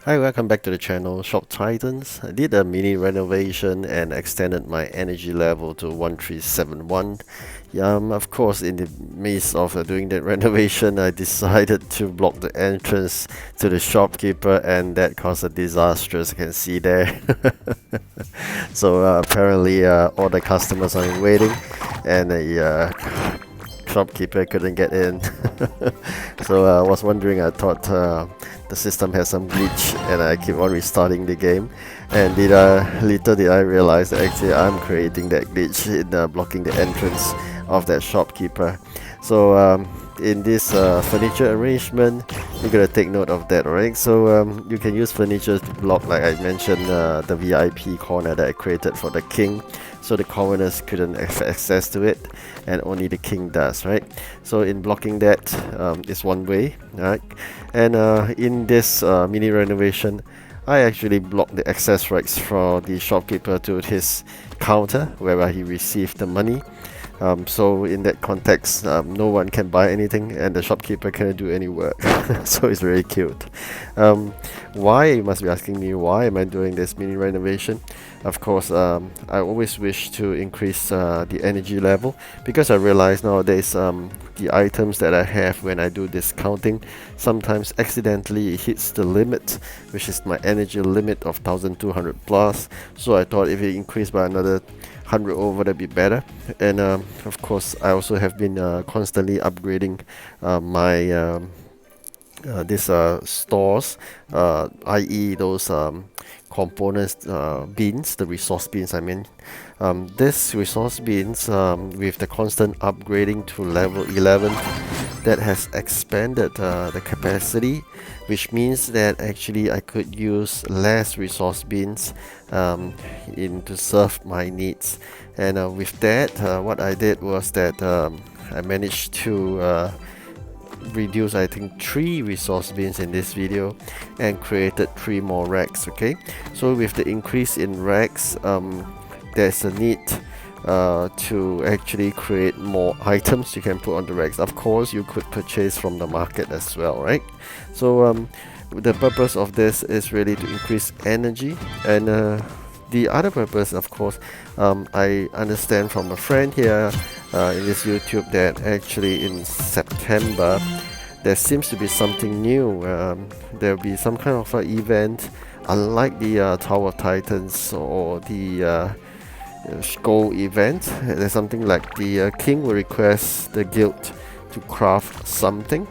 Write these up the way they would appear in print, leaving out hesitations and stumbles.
Hi, welcome back to the channel, Shop Titans. I did a mini renovation and extended my energy level to 1371. Of course, in the midst of doing that renovation, I decided to block the entrance to the shopkeeper, and that caused a disaster, as you can see there. So apparently, all the customers are waiting, and the shopkeeper couldn't get in. So I was wondering, I thought the system has some glitch, and I keep on restarting the game. And little did I realize that actually I'm creating that glitch in blocking the entrance of that shopkeeper. So in this furniture arrangement, you gotta take note of that, alright? So you can use furniture to block, like I mentioned, the VIP corner that I created for the king, so the commoners couldn't have access to it, and only the king does, right? So in blocking that is one way, right? And in this mini renovation, I actually blocked the access rights for the shopkeeper to his counter where he received the money. So in that context, no one can buy anything, and the shopkeeper cannot do any work. So it's very cute. Why? You must be asking me, why am I doing this mini renovation? Of course, I always wish to increase the energy level, because I realize nowadays the items that I have when I do discounting sometimes accidentally hits the limit, which is my energy limit of 1200 plus. So I thought if it increased by another 100 over, that'd be better. And of course, I also have been constantly upgrading my these stores, i.e. those components bins, the resource bins I mean. This resource bins, with the constant upgrading to level 11, that has expanded the capacity, which means that actually I could use less resource bins to serve my needs. And with that, what I did was that I managed to reduce, I think, 3 resource bins in this video, and created 3 more racks. Okay, so with the increase in racks, there's a need to actually create more items you can put on the racks. Of course, you could purchase from the market as well, right? So the purpose of this is really to increase energy, and the other purpose, of course, I understand from a friend here in this YouTube that actually in September there seems to be something new. There'll be some kind of event, unlike the Tower of Titans or the Gold event. There's something like the king will request the guild to craft something.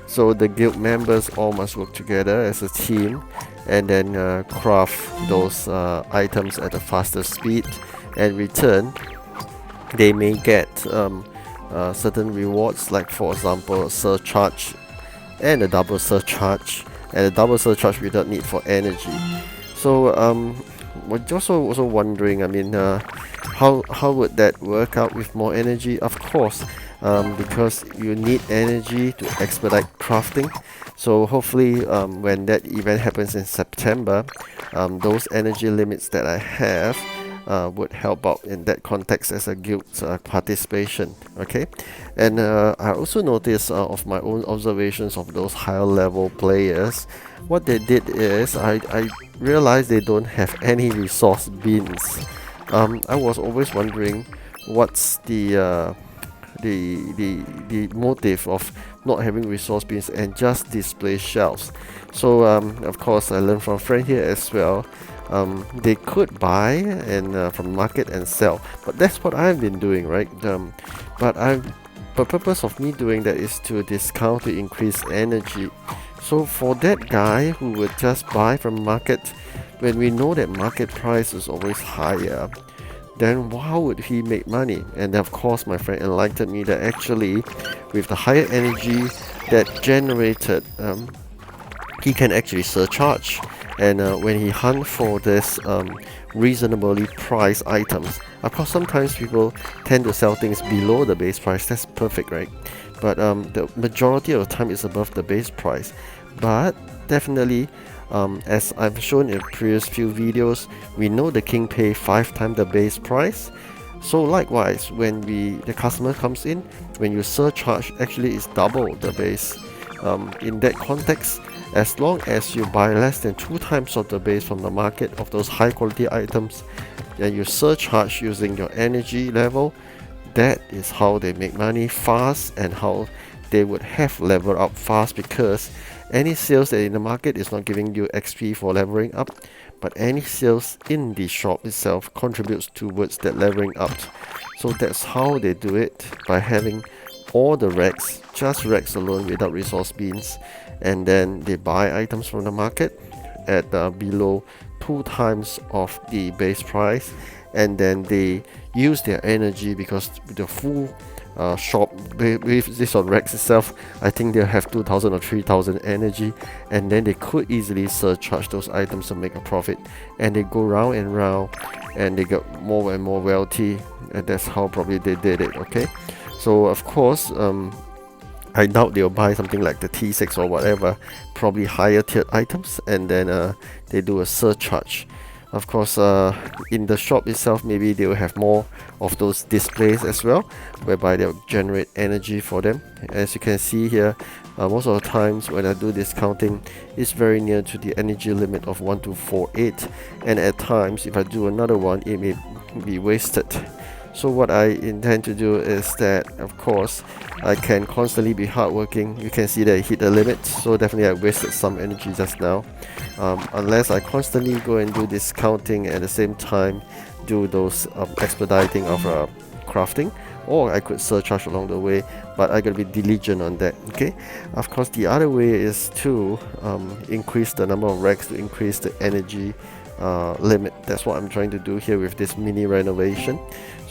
So the guild members all must work together as a team, and then craft those items at a faster speed. And return, they may get certain rewards, like for example a surcharge and a double surcharge, and a double surcharge without need for energy. So we're also wondering, I mean, how would that work out with more energy? Of course, because you need energy to expedite crafting. So hopefully when that event happens in September, those energy limits that I have would help out in that context as a guild participation. Okay, and I also noticed of my own observations of those higher level players, what they did is I realized they don't have any resource bins. I was always wondering what's the motive of not having resource bins and just display shelves. So of course I learned from a friend here as well. They could buy and from market and sell, but that's what I've been doing, right? But the purpose of me doing that is to discount to increase energy. So for that guy who would just buy from market, when we know that market price is always higher, then how would he make money? And of course my friend enlightened me that actually with the higher energy that generated, he can actually surcharge. And when he hunt for this reasonably priced items, of course sometimes people tend to sell things below the base price. That's perfect, right? But the majority of the time is above the base price. But definitely, as I've shown in previous few videos, we know the king pay 5 times the base price. So likewise, when the customer comes in, when you surcharge, actually it's double the base. In that context, As long as you buy less than 2 times of the base from the market of those high quality items, and you surcharge using your energy level, that is how they make money fast and how they would have leveled up fast, because any sales that in the market is not giving you XP for leveling up, but any sales in the shop itself contributes towards that leveling up. So that's how they do it, by having all the racks, just racks alone without resource bins, and then they buy items from the market at below 2 times of the base price, and then they use their energy, because the full shop with this on racks itself, I think they'll have 2000 or 3000 energy, and then they could easily surcharge those items to make a profit, and they go round and round and they get more and more wealthy, and that's how probably they did it. Okay, so of course I doubt they'll buy something like the T6 or whatever, probably higher tiered items, and then they do a surcharge. Of course, in the shop itself, maybe they will have more of those displays as well, whereby they'll generate energy for them. As you can see here, most of the times when I do discounting, it's very near to the energy limit of 1248, and at times if I do another one, it may be wasted. So what I intend to do is that, of course, I can constantly be hardworking. You can see that I hit the limit, so definitely I wasted some energy just now. Unless I constantly go and do discounting at the same time, do those expediting of crafting, or I could surcharge along the way, but I gotta be diligent on that. Okay, of course the other way is to increase the number of racks, to increase the energy limit. That's what I'm trying to do here with this mini renovation.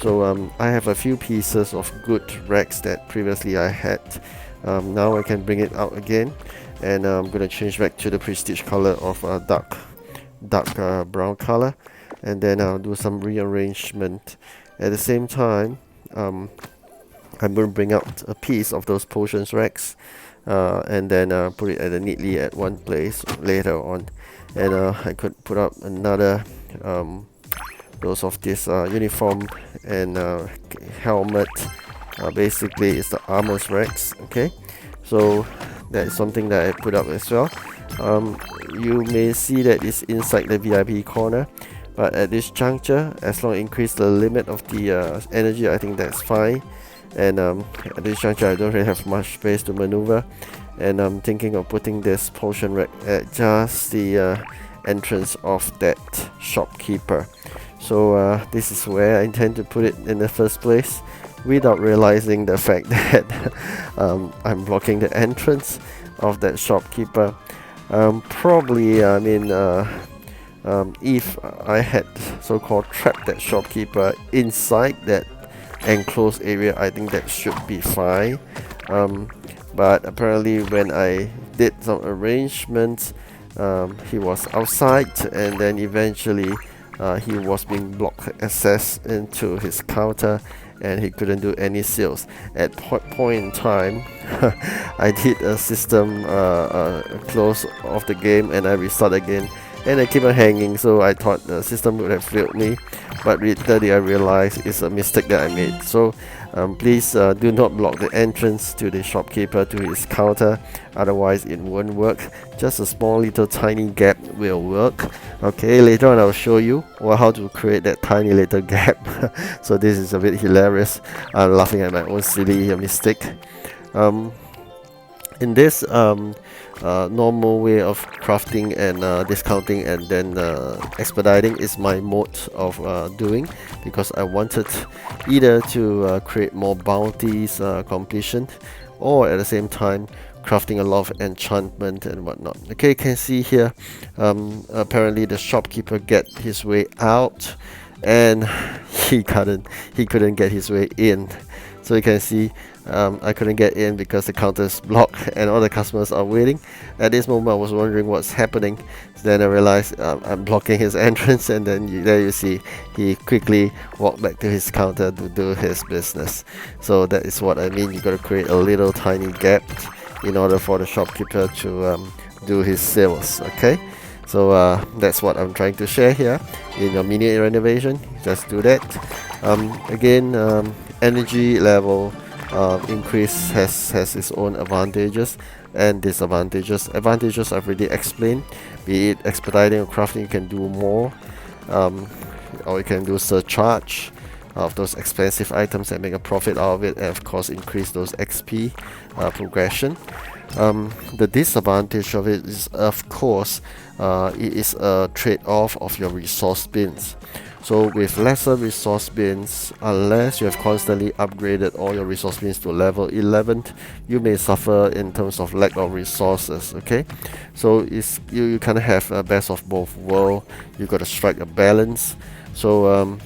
So I have a few pieces of good racks that previously I had. Now I can bring it out again, and I'm gonna change back to the prestige color of dark brown color, and then I'll do some rearrangement. At the same time, I'm going to bring out a piece of those potions racks, and then put it neatly at one place later on, and I could put up another those of this uniform and helmet. Basically it's the armors racks. Okay, so that is something that I put up as well. You may see that it's inside the VIP corner, but at this juncture, as long as increase the limit of the energy, I think that's fine. And at this juncture, I don't really have much space to maneuver, and I'm thinking of putting this potion rack at just the entrance of that shopkeeper. So this is where I intend to put it in the first place, without realizing the fact that I'm blocking the entrance of that shopkeeper. Probably, I mean, if I had so-called trapped that shopkeeper inside that enclosed area, I think that should be fine. But apparently when I did some arrangements, he was outside, and then eventually he was being blocked access into his counter, and he couldn't do any sales. At point in time, I did a system close of the game, and I restart again, and I keep on hanging. So I thought the system would have failed me, but later I realized it's a mistake that I made. So please do not block the entrance to the shopkeeper to his counter, otherwise it won't work. Just a small little tiny gap will work. Okay, later on I'll show you how to create that tiny little gap. So this is a bit hilarious. I'm laughing at my own silly mistake. In this normal way of crafting and discounting and then expediting is my mode of doing, because I wanted either to create more bounties completion, or at the same time crafting a lot of enchantment and whatnot. Okay, you can see here apparently the shopkeeper get his way out, and he couldn't get his way in. So you can see I couldn't get in because the counter is blocked and all the customers are waiting. At this moment I was wondering what's happening. Then I realized I'm blocking his entrance, and then there you see he quickly walked back to his counter to do his business. So that is what I mean. You got to create a little tiny gap in order for the shopkeeper to do his sales. Okay, so that's what I'm trying to share here in your mini renovation. Just do that. Again, energy level increase has its own advantages and disadvantages. Advantages I've already explained, be it expediting or crafting, you can do more, or you can do surcharge of those expensive items and make a profit out of it, and of course increase those XP progression. The disadvantage of it is, of course, it is a trade-off of your resource bins. So with lesser resource bins, unless you have constantly upgraded all your resource bins to level 11, you may suffer in terms of lack of resources. Okay, so you kind of have a best of both worlds. You got to strike a balance. So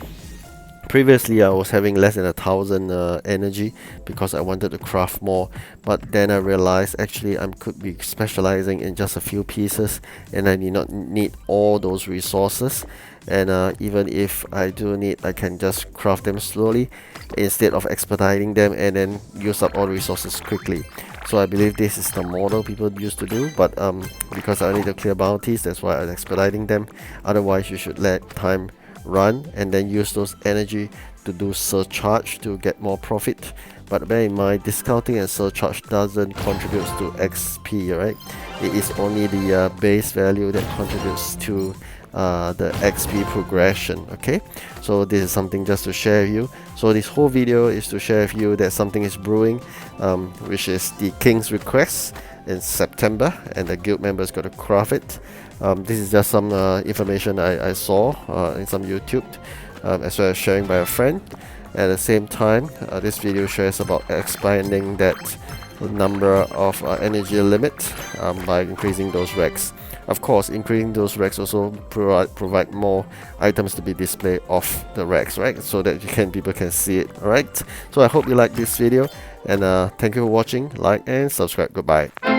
previously I was having less than 1,000 energy because I wanted to craft more, but then I realized actually I could be specializing in just a few pieces and I need not need all those resources. And even if I do need, I can just craft them slowly instead of expediting them and then use up all the resources quickly. So I believe this is the model people used to do, but because I need to clear bounties, that's why I'm expediting them. Otherwise you should let time run and then use those energy to do surcharge to get more profit. But bear in mind, discounting and surcharge doesn't contribute to XP, right? It is only the base value that contributes to the XP progression. Okay, so this is something just to share with you. So this whole video is to share with you that something is brewing, which is the King's Request in September, and the guild members got to craft it. This is just some information I saw in some YouTube, as well as sharing by a friend. At the same time, this video shares about expanding that number of energy limit by increasing those racks. Of course, increasing those racks also provide more items to be displayed off the racks, right? So that people can see it. Alright. So I hope you like this video, and thank you for watching. Like and subscribe. Goodbye.